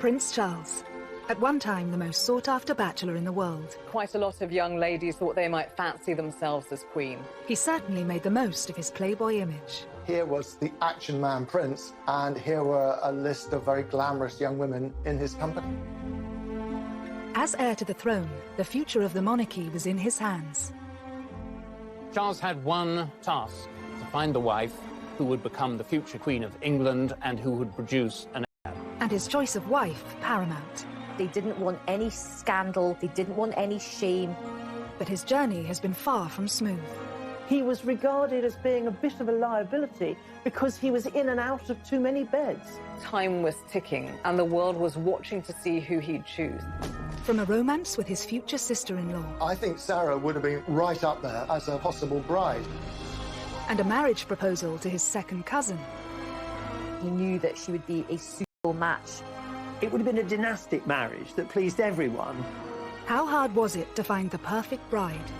Prince Charles, at one time the most sought-after bachelor in the world. Quite a lot of young ladies thought they might fancy themselves as queen. He certainly made the most of his playboy image. Here was the action man prince, and here were a list of very glamorous young women in his company. As heir to the throne, the future of the monarchy was in his hands. Charles had one task: to find the wife who would become the future Queen of England and who would produce an heir. And his choice of wife paramount. They didn't want any scandal, they didn't want any shame. But his journey has been far from smooth. He was regarded as being a bit of a liability because he was in and out of too many beds. Time was ticking, and the world was watching to see who he'd choose. From a romance with his future sister-in-law. I think Sarah would have been right up there as a possible bride. And a marriage proposal to his second cousin. He knew that she would be a suitable match. It would have been a dynastic marriage that pleased everyone. How hard was it to find the perfect bride?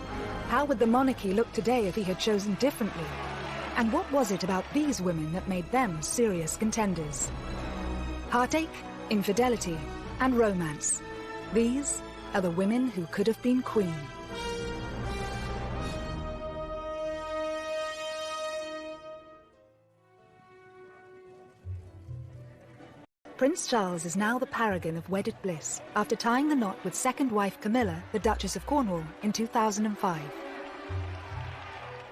How would the monarchy look today if he had chosen differently? And what was it about these women that made them serious contenders? Heartache, infidelity, and romance. These are the women who could have been queen. Prince Charles is now the paragon of wedded bliss after tying the knot with second wife Camilla, the Duchess of Cornwall, in 2005.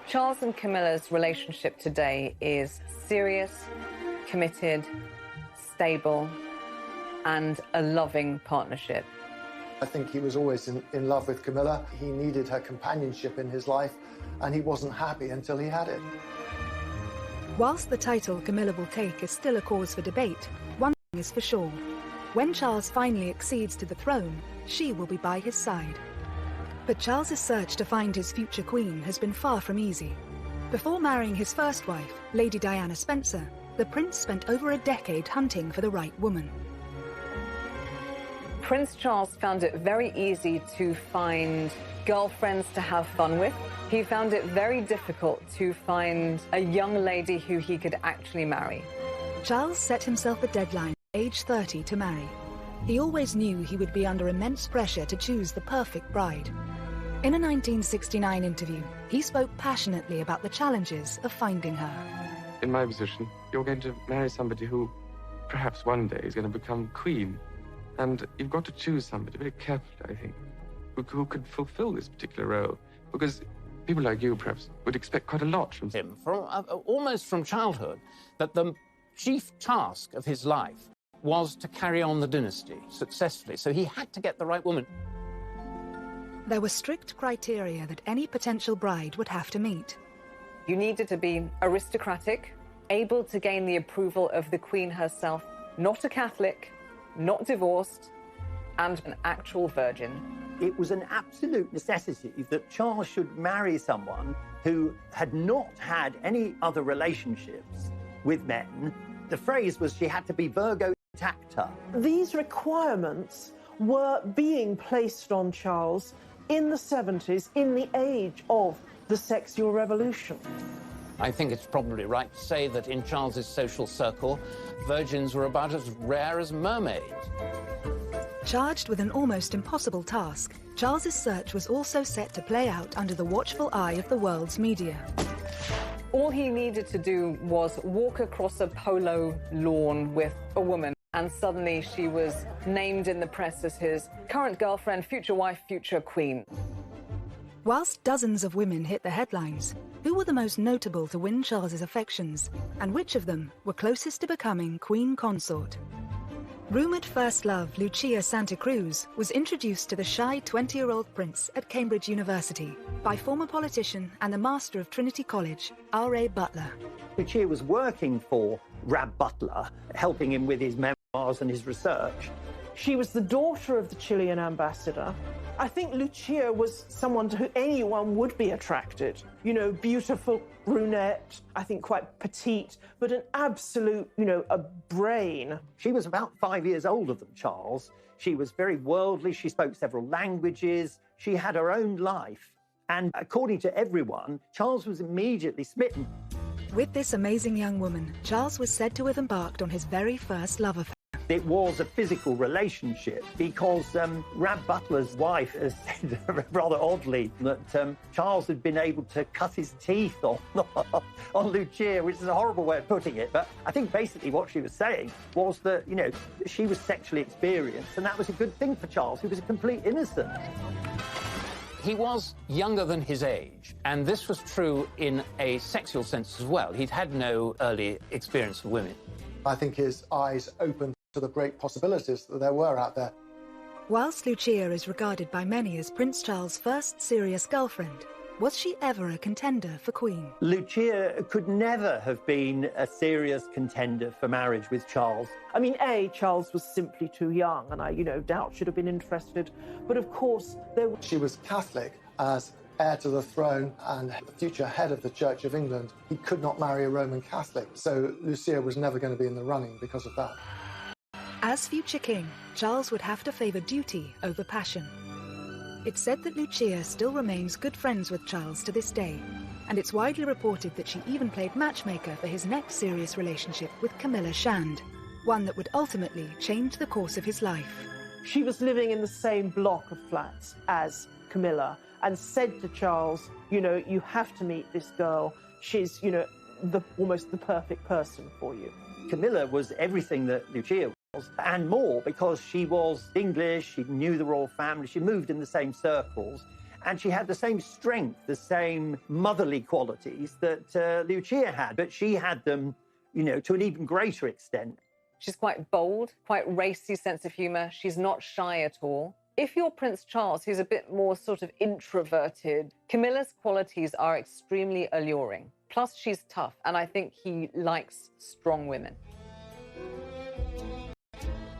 Charles and Camilla's relationship today is serious, committed, stable, and a loving partnership. I think he was always in love with Camilla. He needed her companionship in his life, and he wasn't happy until he had it. Whilst the title Camilla will take is still a cause for debate, one thing is for sure. When Charles finally accedes to the throne, she will be by his side. But Charles's search to find his future queen has been far from easy. Before marrying his first wife, Lady Diana Spencer, the prince spent over a decade hunting for the right woman. Prince Charles found it very easy to find girlfriends to have fun with. He found it very difficult to find a young lady who he could actually marry. Charles set himself a deadline at age 30 to marry. He always knew he would be under immense pressure to choose the perfect bride. In a 1969 interview, he spoke passionately about the challenges of finding her. In my position, you're going to marry somebody who perhaps one day is going to become queen. And you've got to choose somebody very carefully, I think, who could fulfill this particular role. Because people like you, perhaps, would expect quite a lot from him, almost from childhood, that the chief task of his life was to carry on the dynasty successfully. So he had to get the right woman. There were strict criteria that any potential bride would have to meet. You needed to be aristocratic, able to gain the approval of the Queen herself, not a Catholic, not divorced, and an actual virgin. It was an absolute necessity that Charles should marry someone who had not had any other relationships with men. The phrase was she had to be Virgo intacta. These requirements were being placed on Charles in the 70s, in the age of the sexual revolution. I think it's probably right to say that in Charles's social circle, virgins were about as rare as mermaids. Charged with an almost impossible task, Charles's search was also set to play out under the watchful eye of the world's media. All he needed to do was walk across a polo lawn with a woman, and suddenly she was named in the press as his current girlfriend, future wife, future queen. Whilst dozens of women hit the headlines, who were the most notable to win Charles's affections, and which of them were closest to becoming queen consort? Rumoured first love Lucia Santa Cruz was introduced to the shy 20-year-old prince at Cambridge University by former politician and the master of Trinity College, R.A. Butler. Lucia was working for Rab Butler, helping him with his memoirs and his research. She was the daughter of the Chilean ambassador. I think Lucia was someone to whom anyone would be attracted. You know, beautiful brunette, I think quite petite, but an absolute, a brain. She was about 5 years older than Charles. She was very worldly. She spoke several languages. She had her own life. And according to everyone, Charles was immediately smitten. With this amazing young woman, Charles was said to have embarked on his very first love affair. it was a physical relationship because Rab Butler's wife has said rather oddly that Charles had been able to cut his teeth on Lucia, which is a horrible way of putting it. But I think basically what she was saying was that, you know, she was sexually experienced, and that was a good thing for Charles, who was a complete innocent. He was younger than his age, and this was true in a sexual sense as well. He'd had no early experience with women. I think his eyes opened to the great possibilities that there were out there. Whilst Lucia is regarded by many as Prince Charles' first serious girlfriend, was she ever a contender for Queen? Lucia could never have been a serious contender for marriage with Charles. I mean, Charles was simply too young, and I, doubt she'd have been interested. But of course, She was Catholic. As heir to the throne and the future head of the Church of England, he could not marry a Roman Catholic. So Lucia was never going to be in the running because of that. As future king, Charles would have to favour duty over passion. It's said that Lucia still remains good friends with Charles to this day, and it's widely reported that she even played matchmaker for his next serious relationship with Camilla Shand, one that would ultimately change the course of his life. she was living in the same block of flats as Camilla and said to Charles, you have to meet this girl. She's, almost the perfect person for you. Camilla was everything that Lucia was, and more, because she was English, she knew the royal family, she moved in the same circles, and she had the same strength, the same motherly qualities that Lucia had, but she had them, to an even greater extent. She's quite bold, quite racy sense of humour. She's not shy at all. If you're Prince Charles, who's a bit more sort of introverted, Camilla's qualities are extremely alluring. Plus, she's tough, and I think he likes strong women.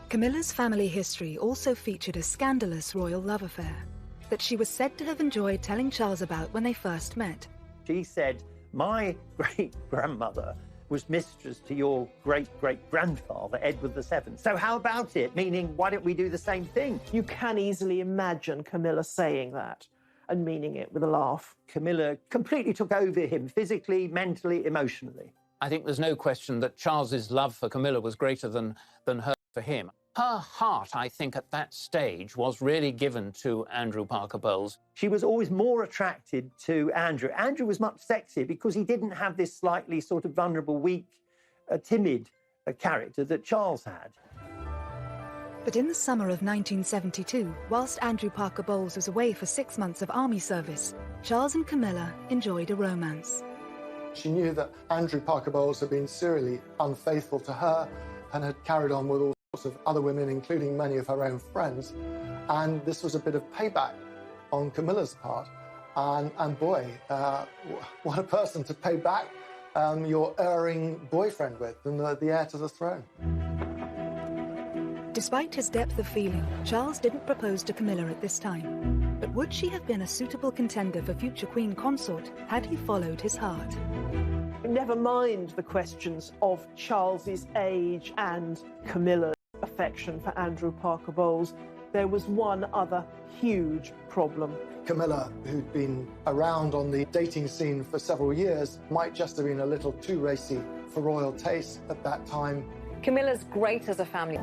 Camilla's family history also featured a scandalous royal love affair that she was said to have enjoyed telling Charles about when they first met. She said, my great-grandmother was mistress to your great-great-grandfather, Edward VII. So how about it? Meaning, why don't we do the same thing? You can easily imagine Camilla saying that and meaning it with a laugh. Camilla completely took over him, physically, mentally, emotionally. I think there's no question that Charles's love for Camilla was greater than her for him. Her heart, I think, at that stage was really given to Andrew Parker Bowles. She was always more attracted to Andrew. Andrew was much sexier because he didn't have this slightly sort of vulnerable, weak, timid character that Charles had. But in the summer of 1972, whilst Andrew Parker Bowles was away for 6 months of army service, Charles and Camilla enjoyed a romance. She knew that Andrew Parker Bowles had been serially unfaithful to her and had carried on with all sorts of other women, including many of her own friends. And this was a bit of payback on Camilla's part. And boy, what a person to pay back your erring boyfriend with, and the heir to the throne. Despite his depth of feeling, Charles didn't propose to Camilla at this time. But would she have been a suitable contender for future Queen Consort had he followed his heart? Never mind the questions of Charles's age and Camilla's affection for Andrew Parker Bowles. There was one other huge problem. Camilla, who'd been around on the dating scene for several years, might just have been a little too racy for royal taste at that time. Camilla's great as a family.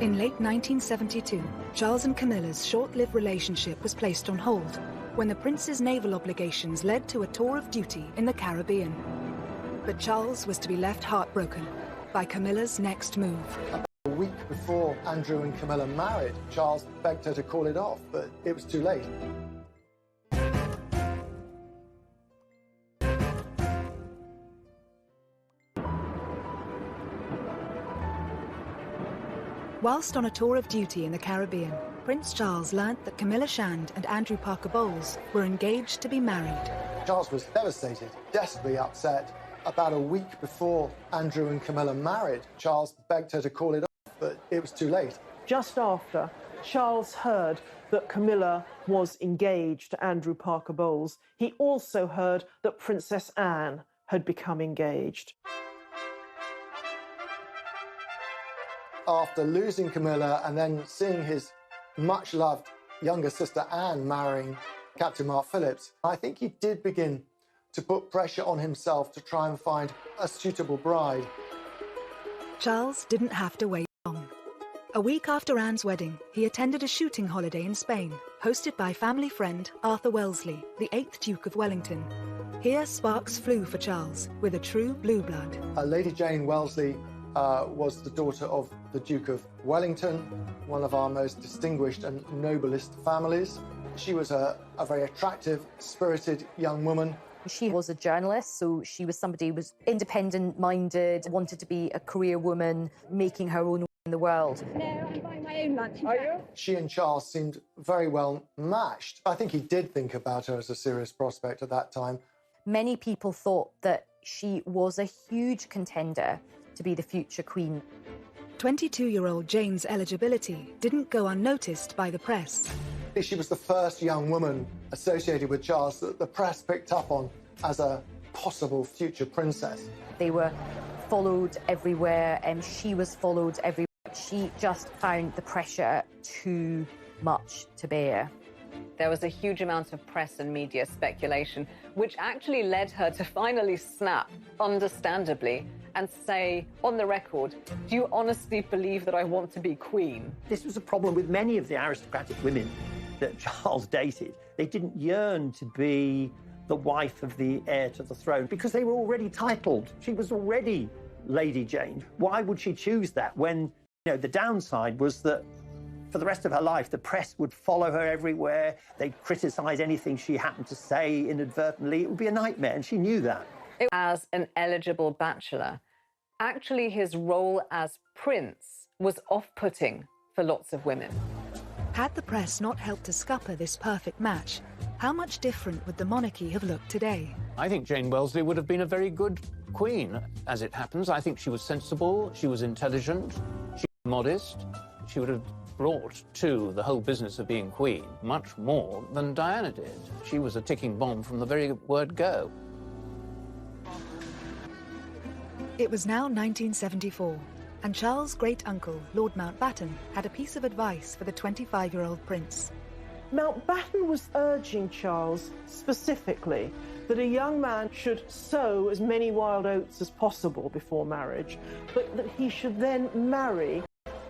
In late 1972, Charles and Camilla's short-lived relationship was placed on hold when the prince's naval obligations led to a tour of duty in the Caribbean. But Charles was to be left heartbroken by Camilla's next move. A week before Andrew and Camilla married, Charles begged her to call it off, but it was too late. Whilst on a tour of duty in the Caribbean, Prince Charles learnt that Camilla Shand and Andrew Parker Bowles were engaged to be married. Charles was devastated, desperately upset. About a week before Andrew and Camilla married, Charles begged her to call it off, but it was too late. Just after Charles heard that Camilla was engaged to Andrew Parker Bowles, he also heard that Princess Anne had become engaged. After losing Camilla and then seeing his much-loved younger sister Anne marrying Captain Mark Phillips, I think he did begin to put pressure on himself to try and find a suitable bride. Charles didn't have to wait long. A week after Anne's wedding, he attended a shooting holiday in Spain, hosted by family friend Arthur Wellesley, the 8th Duke of Wellington. Here, sparks flew for Charles, with a true blue blood. Lady Jane Wellesley was the daughter of the Duke of Wellington, one of our most distinguished and noblest families. She was a very attractive, spirited young woman. She was a journalist, so she was somebody who was independent-minded, wanted to be a career woman, making her own way in the world. No, I'm buying my own lunch. Are you? She and Charles seemed very well matched. I think he did think about her as a serious prospect at that time. Many people thought that she was a huge contender to be the future queen. 22-year-old Jane's eligibility didn't go unnoticed by the press. She was the first young woman associated with Charles that the press picked up on as a possible future princess. They were followed everywhere, and she was followed everywhere. She just found the pressure too much to bear. There was a huge amount of press and media speculation, which actually led her to finally snap, understandably, and say, on the record, do you honestly believe that I want to be queen? This was a problem with many of the aristocratic women that Charles dated. They didn't yearn to be the wife of the heir to the throne because they were already titled. She was already Lady Jane. Why would she choose that when, the downside was that for the rest of her life, the press would follow her everywhere. They'd criticise anything she happened to say inadvertently. It would be a nightmare, and she knew that. As an eligible bachelor, actually his role as prince was off-putting for lots of women. Had the press not helped to scupper this perfect match, how much different would the monarchy have looked today? I think Jane Wellesley would have been a very good queen. As it happens, I think she was sensible, she was intelligent, she was modest. She would have brought to the whole business of being queen much more than Diana did. She was a ticking bomb from the very word go. It was now 1974, and Charles' great-uncle, Lord Mountbatten, had a piece of advice for the 25-year-old prince. Mountbatten was urging Charles specifically that a young man should sow as many wild oats as possible before marriage, but that he should then marry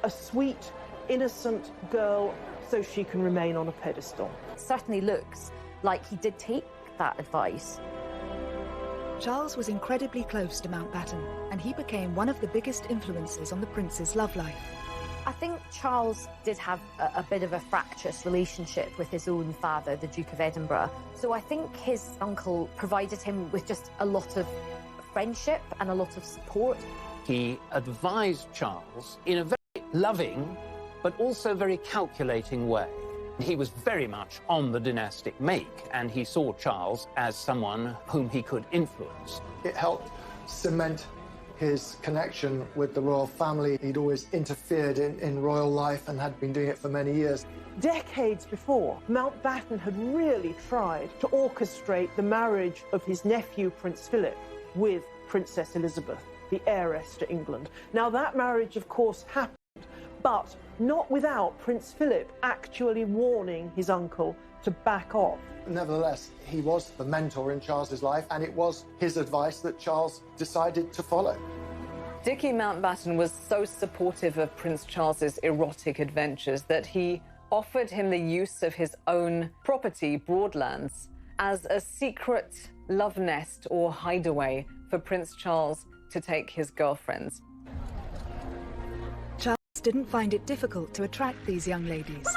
a sweet, innocent girl so she can remain on a pedestal. It certainly looks like he did take that advice. Charles was incredibly close to Mountbatten, and he became one of the biggest influences on the prince's love life. I think Charles did have a bit of a fractious relationship with his own father, the Duke of Edinburgh. So I think his uncle provided him with just a lot of friendship and a lot of support. He advised Charles in a very loving, but also very calculating way. He was very much on the dynastic make, and he saw Charles as someone whom he could influence. It helped cement his connection with the royal family. He'd always interfered in royal life and had been doing it for many years. Decades before, Mountbatten had really tried to orchestrate the marriage of his nephew, Prince Philip, with Princess Elizabeth, the heiress to England. Now, that marriage, of course, happened, but not without Prince Philip actually warning his uncle to back off. Nevertheless, he was the mentor in Charles's life, and it was his advice that Charles decided to follow. Dickie Mountbatten was so supportive of Prince Charles's erotic adventures that he offered him the use of his own property, Broadlands, as a secret love nest or hideaway for Prince Charles to take his girlfriends. Charles didn't find it difficult to attract these young ladies.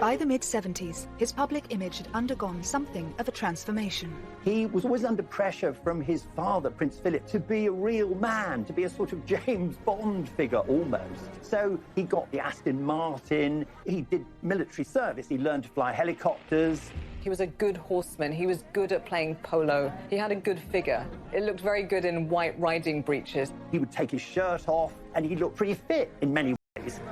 By the mid-70s, his public image had undergone something of a transformation. He was always under pressure from his father, Prince Philip, to be a real man, to be a sort of James Bond figure almost. So he got the Aston Martin, he did military service, he learned to fly helicopters. He was a good horseman. He was good at playing polo. He had a good figure. It looked very good in white riding breeches. He would take his shirt off, and he looked pretty fit in many ways.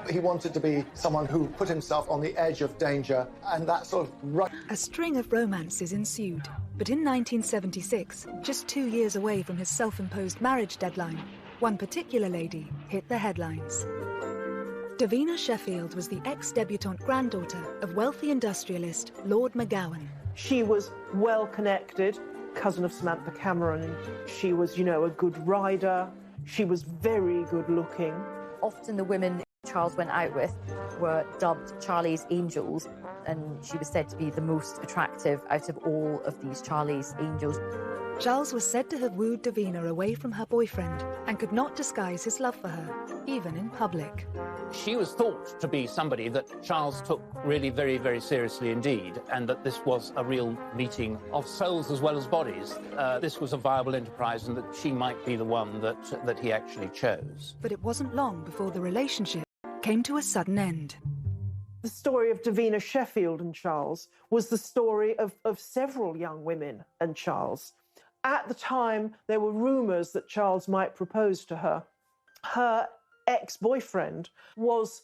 He wanted to be someone who put himself on the edge of danger, and that sort of... A string of romances ensued, but in 1976, just 2 years away from his self-imposed marriage deadline, one particular lady hit the headlines. Davina Sheffield was the ex-debutante granddaughter of wealthy industrialist Lord McGowan. She was well-connected, cousin of Samantha Cameron. She was, a good rider. She was very good-looking. Often the women Charles went out with were dubbed Charlie's Angels, and she was said to be the most attractive out of all of these Charlie's Angels. Charles was said to have wooed Davina away from her boyfriend and could not disguise his love for her, even in public. She was thought to be somebody that Charles took really very, very seriously indeed, and that this was a real meeting of souls as well as bodies. This was a viable enterprise, and that she might be the one that he actually chose. But it wasn't long before the relationship came to a sudden end. The story of Davina Sheffield and Charles was the story of several young women and Charles. At the time, there were rumours that Charles might propose to her. Her ex-boyfriend was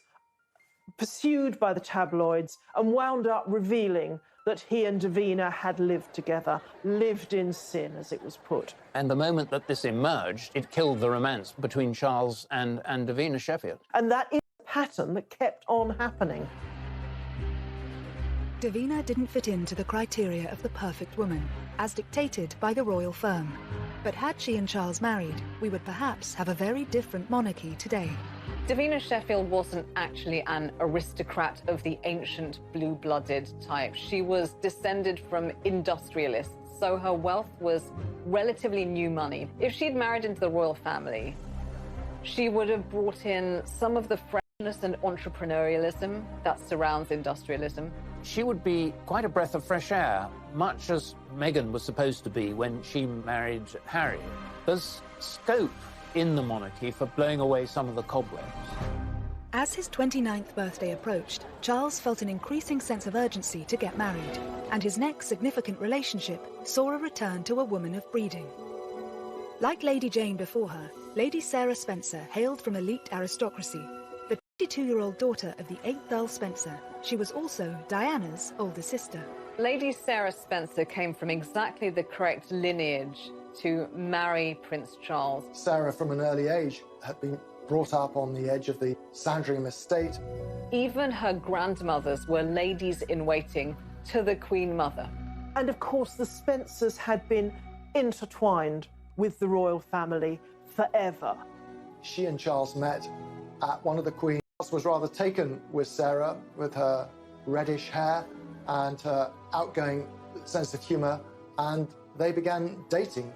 pursued by the tabloids and wound up revealing that he and Davina had lived together, lived in sin, as it was put. And the moment that this emerged, it killed the romance between Charles and Davina Sheffield. And that is a pattern that kept on happening. Davina didn't fit into the criteria of the perfect woman, as dictated by the royal firm. But had she and Charles married, we would perhaps have a very different monarchy today. Davina Sheffield wasn't actually an aristocrat of the ancient blue-blooded type. She was descended from industrialists, so her wealth was relatively new money. If she'd married into the royal family, she would have brought in some of the freshness and entrepreneurialism that surrounds industrialism. She would be quite a breath of fresh air, much as Meghan was supposed to be when she married Harry. There's scope in the monarchy for blowing away some of the cobwebs. As his 29th birthday approached, Charles felt an increasing sense of urgency to get married, and his next significant relationship saw a return to a woman of breeding. Like Lady Jane before her, Lady Sarah Spencer hailed from elite aristocracy. The 22-year-old daughter of the 8th Earl Spencer, she was also Diana's older sister. Lady Sarah Spencer came from exactly the correct lineage to marry Prince Charles. Sarah, from an early age, had been brought up on the edge of the Sandringham estate. Even her grandmothers were ladies-in-waiting to the Queen Mother. And of course, the Spencers had been intertwined with the royal family forever. She and Charles met at one of the Queen's. Charles was rather taken with Sarah, with her reddish hair and her outgoing sense of humour, and they began dating.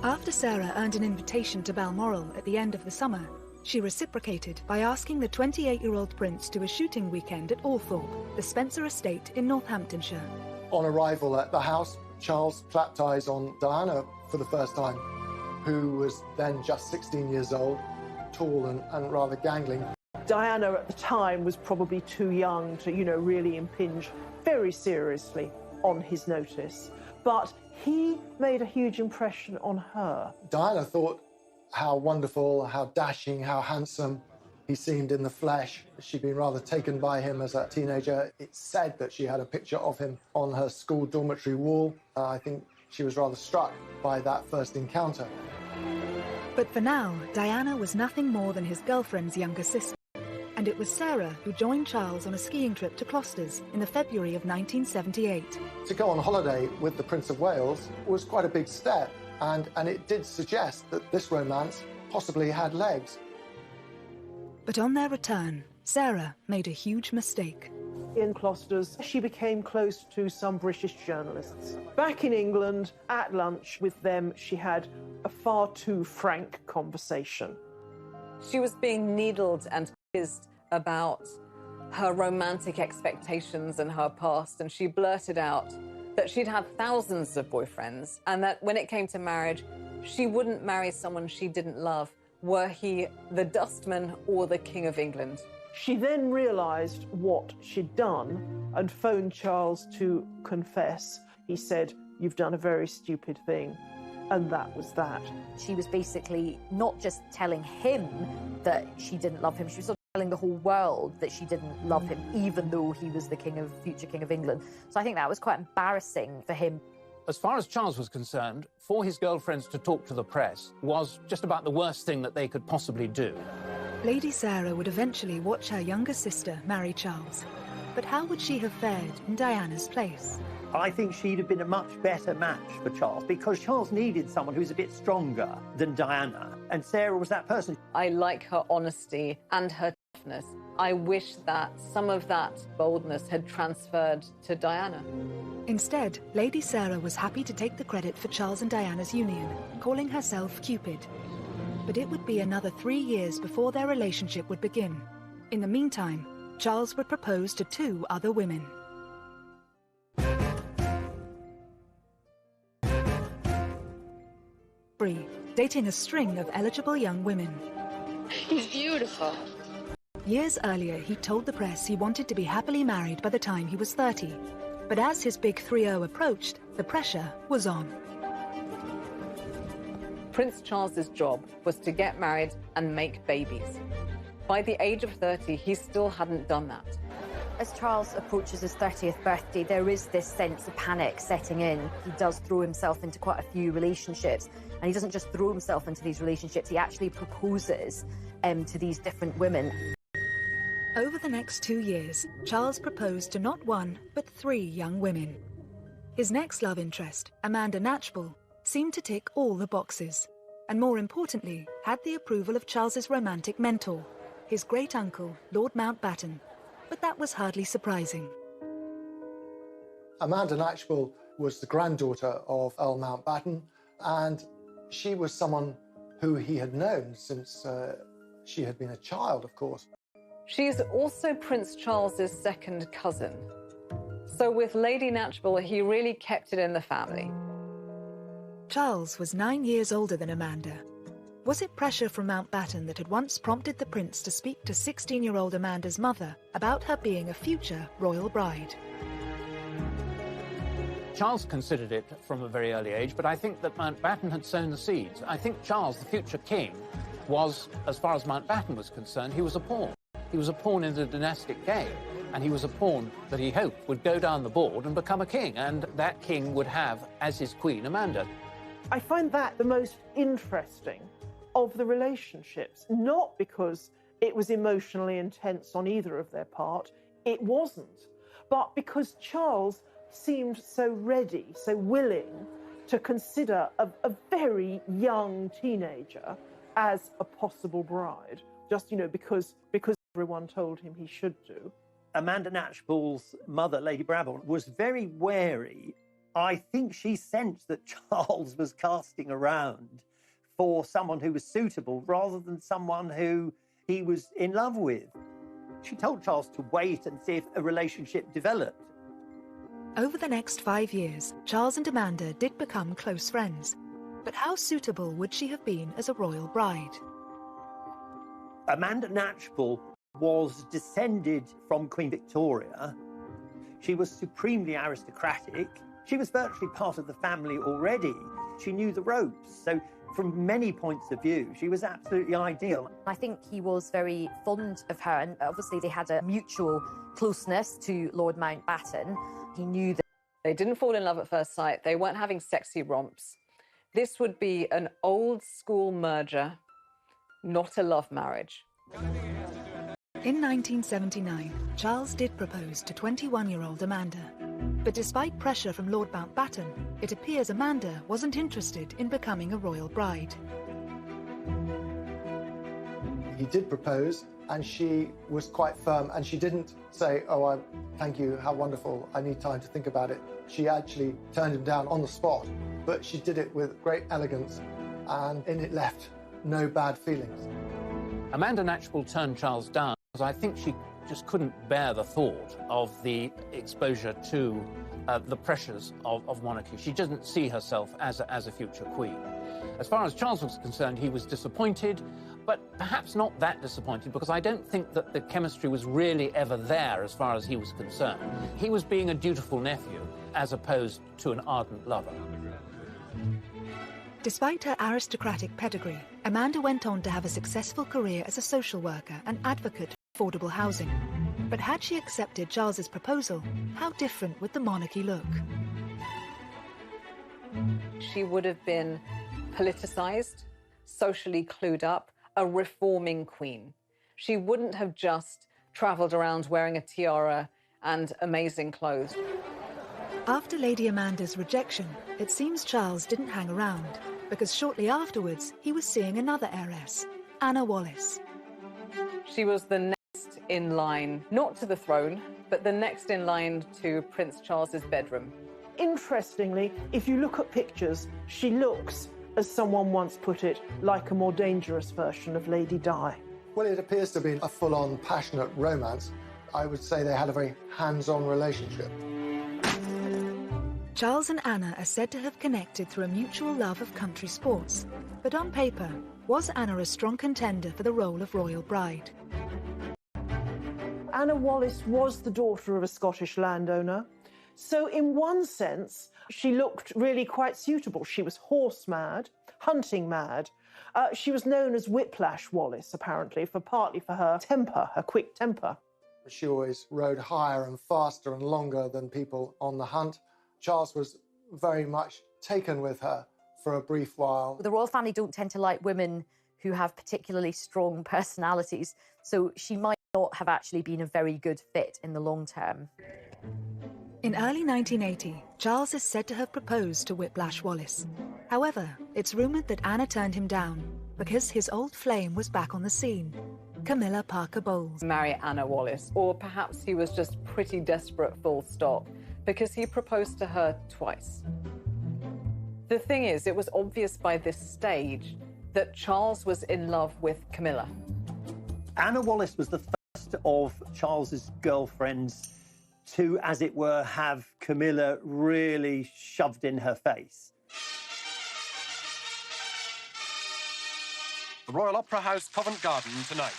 After Sarah earned an invitation to Balmoral at the end of the summer, she reciprocated by asking the 28-year-old prince to a shooting weekend at Althorpe, the Spencer estate in Northamptonshire. On arrival at the house, Charles clapped eyes on Diana for the first time, who was then just 16 years old, tall and rather gangling. Diana at the time was probably too young to, really impinge very seriously on his notice. But he made a huge impression on her. Diana thought how wonderful, how dashing, how handsome he seemed in the flesh. She'd been rather taken by him as a teenager. It's said that she had a picture of him on her school dormitory wall. I think she was rather struck by that first encounter. But for now, Diana was nothing more than his girlfriend's younger sister. And it was Sarah who joined Charles on a skiing trip to Closters in the February of 1978. To go on holiday with the Prince of Wales was quite a big step, and it did suggest that this romance possibly had legs. But on their return, Sarah made a huge mistake. In Closters, she became close to some British journalists. Back in England, at lunch with them, she had a far too frank conversation. She was being needled and quizzed about her romantic expectations and her past, and she blurted out that she'd had thousands of boyfriends and that when it came to marriage, she wouldn't marry someone she didn't love, were he the dustman or the King of England. She then realised what she'd done and phoned Charles to confess. He said, "You've done a very stupid thing." And that was that. She was basically not just telling him that she didn't love him, she was sort of telling the whole world that she didn't love him, even though he was the future King of England. So I think that was quite embarrassing for him. As far as Charles was concerned, for his girlfriends to talk to the press was just about the worst thing that they could possibly do. Lady Sarah would eventually watch her younger sister marry Charles. But how would she have fared in Diana's place? I think she'd have been a much better match for Charles, because Charles needed someone who's a bit stronger than Diana, and Sarah was that person. I like her honesty and her toughness. I wish that some of that boldness had transferred to Diana. Instead, Lady Sarah was happy to take the credit for Charles and Diana's union, calling herself Cupid. But it would be another 3 years before their relationship would begin. In the meantime, Charles would propose to 2 other women. Bree, dating a string of eligible young women. He's beautiful. Years earlier, he told the press he wanted to be happily married by the time he was 30. But as his big 3-0 approached, the pressure was on. Prince Charles's job was to get married and make babies. By the age of 30, he still hadn't done that. As Charles approaches his 30th birthday, there is this sense of panic setting in. He does throw himself into quite a few relationships, and he doesn't just throw himself into these relationships, he actually proposes to these different women. Over the next 2 years, Charles proposed to not 1, but 3 young women. His next love interest, Amanda Knatchbull, seemed to tick all the boxes, and more importantly, had the approval of Charles's romantic mentor, his great-uncle, Lord Mountbatten. But that was hardly surprising. Amanda Knatchbull was the granddaughter of Earl Mountbatten, and she was someone who he had known since she had been a child, of course. She's also Prince Charles's second cousin. So with Lady Knatchbull, he really kept it in the family. Charles was 9 years older than Amanda. Was it pressure from Mountbatten that had once prompted the prince to speak to 16-year-old Amanda's mother about her being a future royal bride? Charles considered it from a very early age, but I think that Mountbatten had sown the seeds. I think Charles, the future king, was, as far as Mountbatten was concerned, he was a pawn. He was a pawn in the dynastic game, and he was a pawn that he hoped would go down the board and become a king, and that king would have as his queen Amanda. I find that the most interesting of the relationships, not because it was emotionally intense on either of their part, it wasn't, but because Charles seemed so ready, so willing to consider a very young teenager as a possible bride, just, because everyone told him he should do. Amanda Knatchbull's mother, Lady Brabant, was very wary. I think she sensed that Charles was casting around for someone who was suitable rather than someone who he was in love with. She told Charles to wait and see if a relationship developed. Over the next 5 years, Charles and Amanda did become close friends. But how suitable would she have been as a royal bride? Amanda Knatchbull was descended from Queen Victoria. She was supremely aristocratic. She was virtually part of the family already. She knew the ropes. So from many points of view, she was absolutely ideal. I think he was very fond of her, and obviously they had a mutual closeness to Lord Mountbatten. He knew that they didn't fall in love at first sight. They weren't having sexy romps. This would be an old-school merger, not a love marriage. In 1979, Charles did propose to 21-year-old Amanda. But despite pressure from Lord Mountbatten, it appears Amanda wasn't interested in becoming a royal bride. He did propose, and she was quite firm, and she didn't say, "Oh, thank you, how wonderful, I need time to think about it." She actually turned him down on the spot, but she did it with great elegance, and it left no bad feelings. Amanda Knatchbull turned Charles down because I think she just couldn't bear the thought of the exposure to the pressures of monarchy. She doesn't see herself as a future queen. As far as Charles was concerned, he was disappointed, but perhaps not that disappointed, because I don't think that the chemistry was really ever there as far as he was concerned. He was being a dutiful nephew as opposed to an ardent lover. Despite her aristocratic pedigree, Amanda went on to have a successful career as a social worker and advocate for affordable housing. But had she accepted Charles's proposal, how different would the monarchy look? She would have been politicized, socially clued up, a reforming queen. She wouldn't have just traveled around wearing a tiara and amazing clothes. After Lady Amanda's rejection, it seems Charles didn't hang around, because shortly afterwards he was seeing another heiress, Anna Wallis. She was the next in line, not to the throne, but the next in line to Prince Charles's bedroom. Interestingly, if you look at pictures, she looks, as someone once put it, like a more dangerous version of Lady Di. Well, it appears to be a full-on passionate romance. I would say they had a very hands-on relationship. Charles and Anna are said to have connected through a mutual love of country sports. But on paper, was Anna a strong contender for the role of royal bride? Anna Wallis was the daughter of a Scottish landowner. So in one sense, she looked really quite suitable. She was horse mad, hunting mad. She was known as Whiplash Wallis, apparently, partly for her temper, her quick temper. She always rode higher and faster and longer than people on the hunt. Charles was very much taken with her for a brief while. The royal family don't tend to like women who have particularly strong personalities, so she might not have actually been a very good fit in the long term. In early 1980, Charles is said to have proposed to Whiplash Wallis. However, it's rumoured that Anna turned him down because his old flame was back on the scene, Camilla Parker Bowles. Marry Anna Wallis, or perhaps he was just pretty desperate, full stop, because he proposed to her twice. The thing is, it was obvious by this stage that Charles was in love with Camilla. Anna Wallis was the first of Charles's girlfriends to, as it were, have Camilla really shoved in her face. The Royal Opera House, Covent Garden tonight.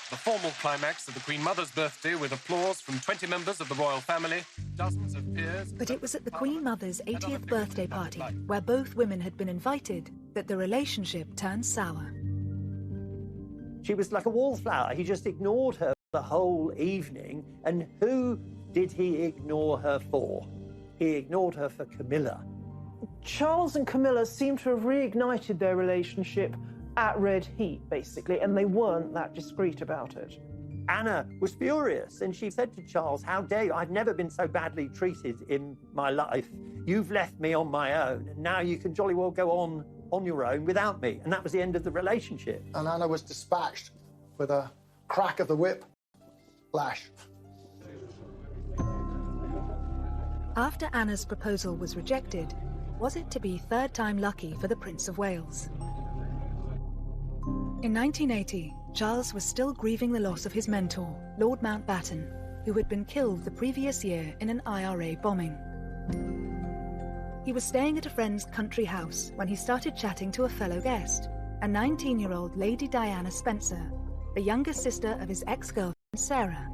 The formal climax of the Queen Mother's birthday with applause from 20 members of the royal family, dozens of peers... But it was at the Queen Mother's 80th birthday party, where both women had been invited, that the relationship turned sour. She was like a wallflower. He just ignored her the whole evening. And who did he ignore her for? He ignored her for Camilla. Charles and Camilla seem to have reignited their relationship at red heat, basically, and they weren't that discreet about it. Anna was furious, and she said to Charles, "How dare you? I've never been so badly treated in my life. You've left me on my own, and now you can jolly well go on your own without me." And that was the end of the relationship. And Anna was dispatched with a crack of the whip lash. After Anna's proposal was rejected, was it to be third time lucky for the Prince of Wales? In 1980, Charles was still grieving the loss of his mentor, Lord Mountbatten, who had been killed the previous year in an IRA bombing. He was staying at a friend's country house when he started chatting to a fellow guest, a 19-year-old Lady Diana Spencer, the younger sister of his ex-girlfriend Sarah.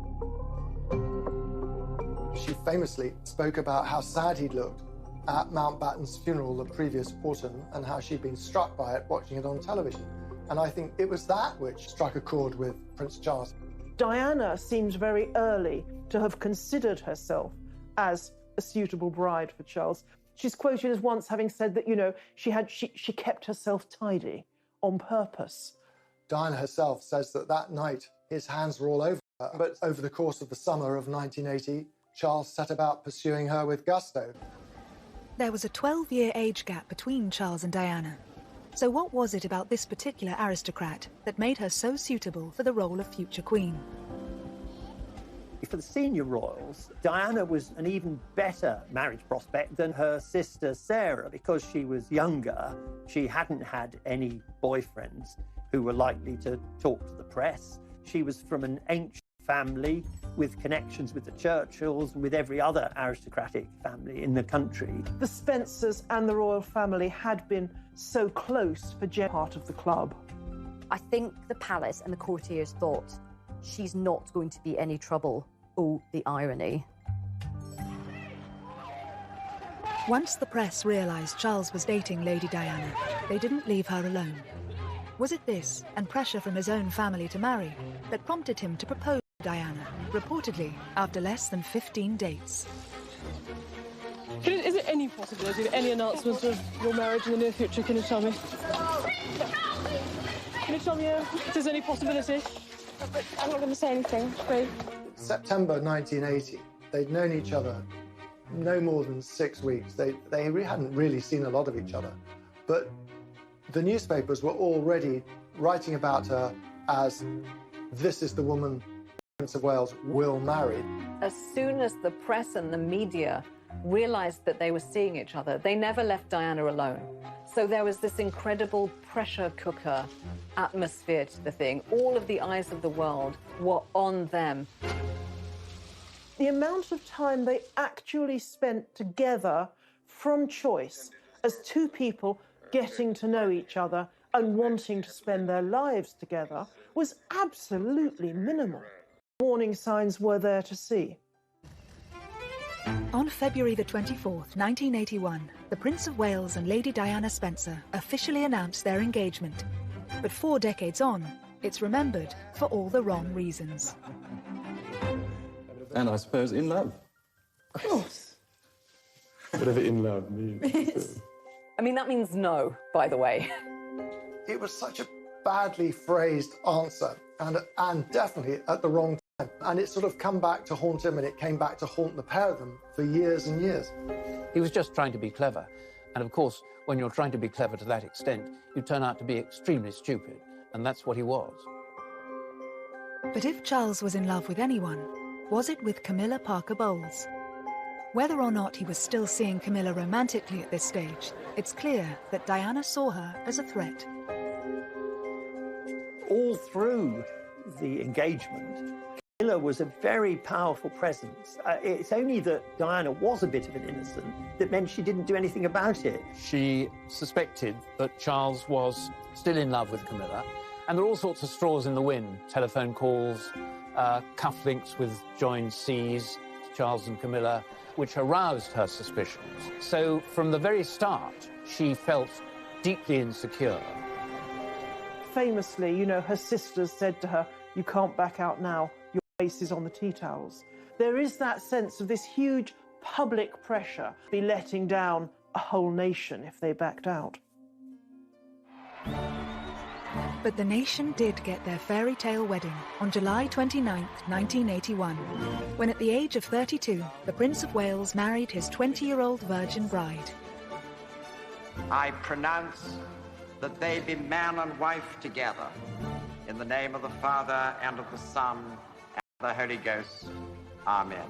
She famously spoke about how sad he'd looked at Mountbatten's funeral the previous autumn and how she'd been struck by it watching it on television. And I think it was that which struck a chord with Prince Charles. Diana seems very early to have considered herself as a suitable bride for Charles. She's quoted as once having said that, you know, she kept herself tidy on purpose. Diana herself says that that night his hands were all over her. But over the course of the summer of 1980, Charles set about pursuing her with gusto. There was a 12-year age gap between Charles and Diana. So what was it about this particular aristocrat that made her so suitable for the role of future queen? For the senior royals, Diana was an even better marriage prospect than her sister Sarah because she was younger. She hadn't had any boyfriends who were likely to talk to the press. She was from an ancient family with connections with the Churchills and with every other aristocratic family in the country. The Spencers and the royal family had been so close for Jen, part of the club. I think the palace and the courtiers thought, she's not going to be any trouble. Oh, the irony. Once the press realised Charles was dating Lady Diana, they didn't leave her alone. Was it this, and pressure from his own family to marry, that prompted him to propose to Diana, reportedly after less than 15 dates? Is there any possibility of any announcements of your marriage in the near future? Can you tell me? Can you tell me if there's any possibility? I'm not going to say anything, please. September 1980, they'd known each other no more than 6 weeks. They hadn't really seen a lot of each other. But the newspapers were already writing about her as, this is the woman Prince of Wales will marry. As soon as the press and the media realized that they were seeing each other, they never left Diana alone. So there was this incredible pressure cooker atmosphere to the thing. All of the eyes of the world were on them. The amount of time they actually spent together from choice as two people getting to know each other and wanting to spend their lives together was absolutely minimal. Warning signs were there to see. On February the 24th, 1981, the Prince of Wales and Lady Diana Spencer officially announced their engagement. But 4 decades on, it's remembered for all the wrong reasons. And I suppose in love. Of course. Whatever in love means. I mean, that means no, by the way. It was such a badly phrased answer, and definitely at the wrong time. And it's sort of come back to haunt him, and it came back to haunt the pair of them for years and years. He was just trying to be clever. And of course, when you're trying to be clever to that extent, you turn out to be extremely stupid. And that's what he was. But if Charles was in love with anyone, was it with Camilla Parker Bowles? Whether or not he was still seeing Camilla romantically at this stage, it's clear that Diana saw her as a threat. All through the engagement, Camilla was a very powerful presence. It's only that Diana was a bit of an innocent that meant she didn't do anything about it. She suspected that Charles was still in love with Camilla, and there are all sorts of straws in the wind. Telephone calls, cufflinks with joined C's, Charles and Camilla, which aroused her suspicions. So from the very start, she felt deeply insecure. Famously, you know, her sisters said to her, "You can't back out now, your face is on the tea towels." There is that sense of this huge public pressure, be letting down a whole nation if they backed out. But the nation did get their fairy tale wedding on July 29, 1981, when at the age of 32, the Prince of Wales married his 20-year-old virgin bride. I pronounce that they be man and wife together, in the name of the Father, and of the Son, and of the Holy Ghost. Amen.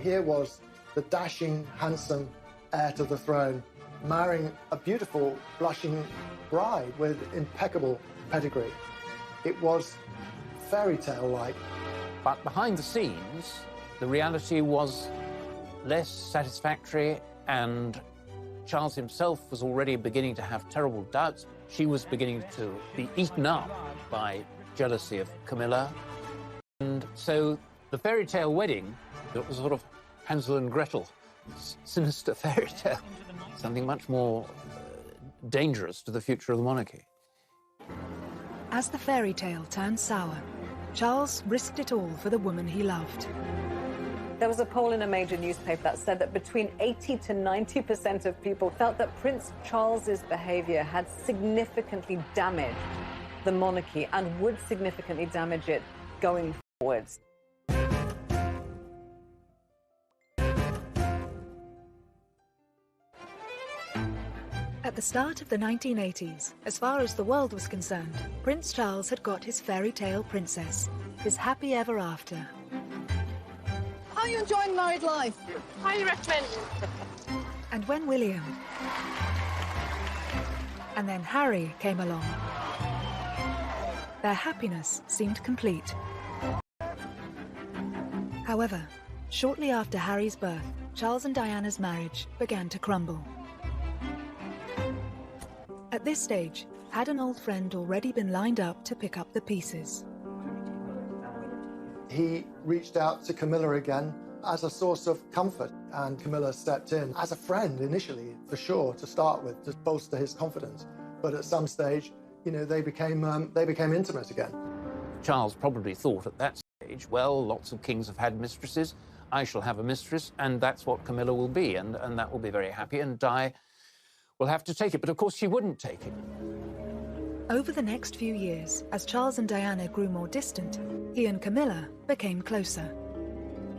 Here was the dashing, handsome heir to the throne marrying a beautiful, blushing bride with impeccable pedigree. It was fairy tale-like. But behind the scenes, the reality was less satisfactory, and Charles himself was already beginning to have terrible doubts. She was beginning to be eaten up by jealousy of Camilla. And so the fairy tale wedding, it was sort of Hansel and Gretel, sinister fairy tale, something much more dangerous to the future of the monarchy. As the fairy tale turned sour, Charles risked it all for the woman he loved. There was a poll in a major newspaper that said that between 80 to 90% of people felt that Prince Charles's behavior had significantly damaged the monarchy and would significantly damage it going forwards. At the start of the 1980s, as far as the world was concerned, Prince Charles had got his fairy tale princess, his happy ever after. How are you enjoying married life? Highly recommend. And when William and then Harry came along, their happiness seemed complete. However, shortly after Harry's birth, Charles and Diana's marriage began to crumble. At this stage, had an old friend already been lined up to pick up the pieces? He reached out to Camilla again as a source of comfort, and Camilla stepped in as a friend initially, for sure, to start with, to bolster his confidence. But at some stage, you know, they became intimate again. Charles probably thought at that stage, well, lots of kings have had mistresses, I shall have a mistress, and that's what Camilla will be, and that will be very happy, and Di will have to take it. But of course she wouldn't take it. Over the next few years, as Charles and Diana grew more distant, he and Camilla became closer.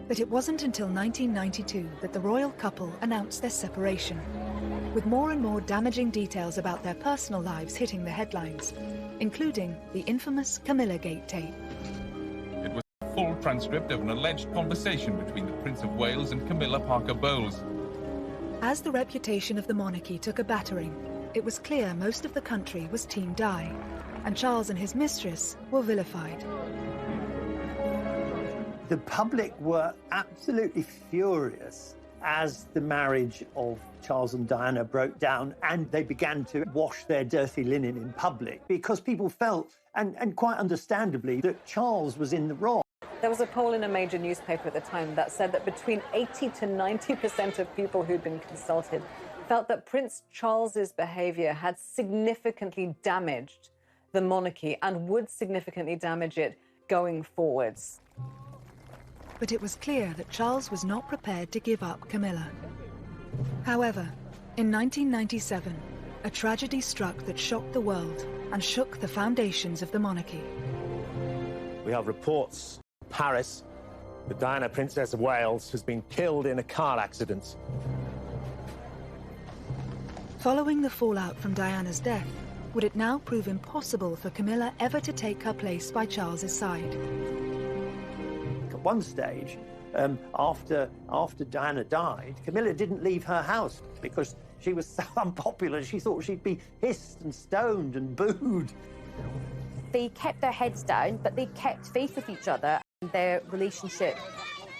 But it wasn't until 1992 that the royal couple announced their separation, with more and more damaging details about their personal lives hitting the headlines, including the infamous Camilla Gate tape. It was transcript of an alleged conversation between the Prince of Wales and Camilla Parker Bowles. As the reputation of the monarchy took a battering, it was clear most of the country was Team Di, and Charles and his mistress were vilified. The public were absolutely furious as the marriage of Charles and Diana broke down, and they began to wash their dirty linen in public because people felt, and quite understandably, that Charles was in the wrong. There was a poll in a major newspaper at the time that said that between 80 to 90% of people who'd been consulted felt that Prince Charles's behaviour had significantly damaged the monarchy and would significantly damage it going forwards. But it was clear that Charles was not prepared to give up Camilla. However, in 1997, a tragedy struck that shocked the world and shook the foundations of the monarchy. We have reports in Paris that Diana, Princess of Wales, has been killed in a car accident. Following the fallout from Diana's death, would it now prove impossible for Camilla ever to take her place by Charles's side? At one stage, after Diana died, Camilla didn't leave her house because she was so unpopular. She thought she'd be hissed and stoned and booed. They kept their heads down, but they kept faith with each other. Their relationship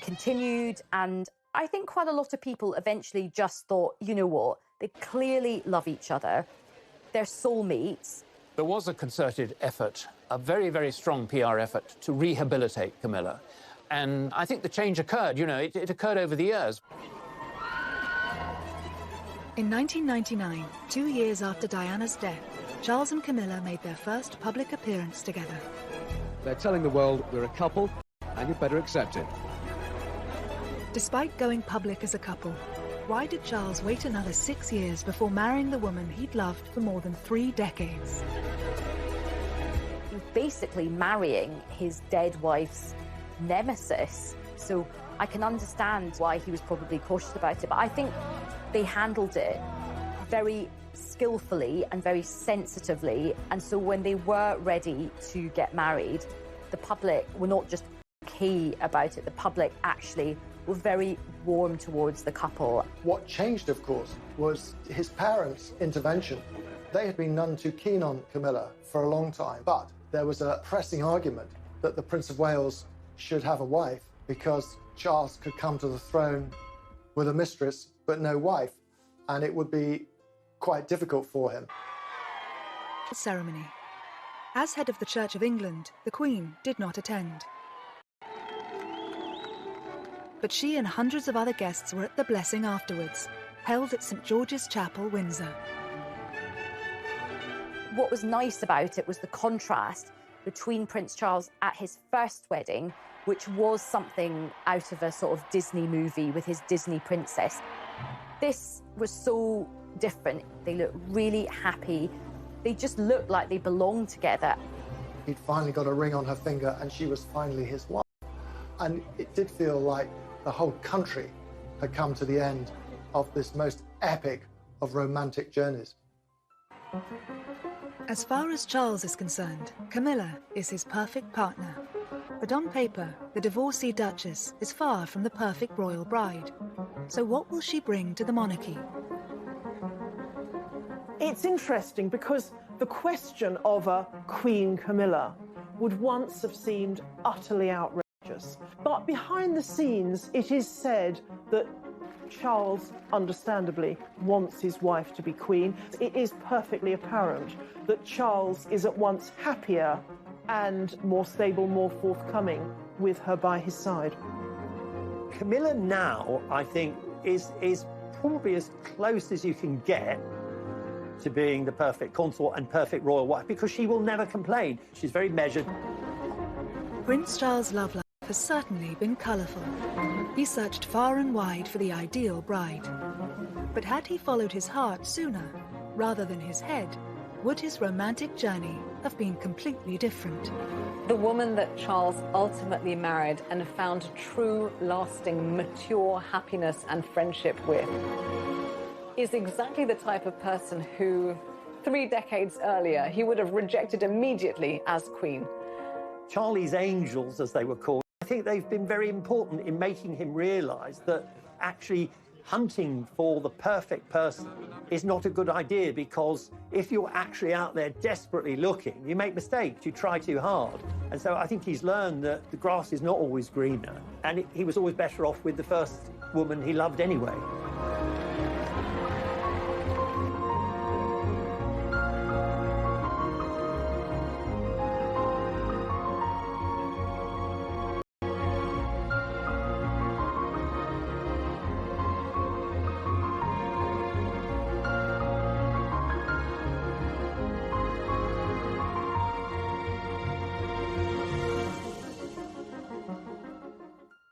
continued, and I think quite a lot of people eventually just thought, you know what, they clearly love each other. They're soulmates. There was a concerted effort, a very, very strong PR effort to rehabilitate Camilla. And I think the change occurred, you know, it occurred over the years. In 1999, 2 years after Diana's death, Charles and Camilla made their first public appearance together. They're telling the world we're a couple, and you better accept it. Despite going public as a couple, why did Charles wait another 6 years before marrying the woman he'd loved for more than 3 decades? He was basically marrying his dead wife's nemesis, so I can understand why he was probably cautious about it, but I think they handled it very skillfully and very sensitively, and so when they were ready to get married, the public were not just okay about it, the public actually were very warm towards the couple. What changed, of course, was his parents' intervention. They had been none too keen on Camilla for a long time, but there was a pressing argument that the Prince of Wales should have a wife because Charles could come to the throne with a mistress but no wife, and it would be quite difficult for him. Ceremony. As head of the Church of England, the Queen did not attend. But she and hundreds of other guests were at the blessing afterwards, held at St George's Chapel, Windsor. What was nice about it was the contrast between Prince Charles at his first wedding, which was something out of a sort of Disney movie with his Disney princess. This was so different. They looked really happy. They just looked like they belonged together. He'd finally got a ring on her finger and she was finally his wife. And it did feel like the whole country had come to the end of this most epic of romantic journeys. As far as Charles is concerned, Camilla is his perfect partner. But on paper, the divorcee Duchess is far from the perfect royal bride. So what will she bring to the monarchy? It's interesting because the question of a Queen Camilla would once have seemed utterly outrageous. But behind the scenes, it is said that Charles, understandably, wants his wife to be queen. It is perfectly apparent that Charles is at once happier and more stable, more forthcoming with her by his side. Camilla now, I think, is probably as close as you can get to being the perfect consort and perfect royal wife, because she will never complain. She's very measured. Prince Charles' love life has certainly been colourful. He searched far and wide for the ideal bride. But had he followed his heart sooner, rather than his head, would his romantic journey have been completely different? The woman that Charles ultimately married and found true, lasting, mature happiness and friendship with is exactly the type of person who, 3 decades earlier, he would have rejected immediately as queen. Charlie's Angels, as they were called, I think they've been very important in making him realise that actually hunting for the perfect person is not a good idea, because if you're actually out there desperately looking, you make mistakes, you try too hard. And so I think he's learned that the grass is not always greener, and he was always better off with the first woman he loved anyway.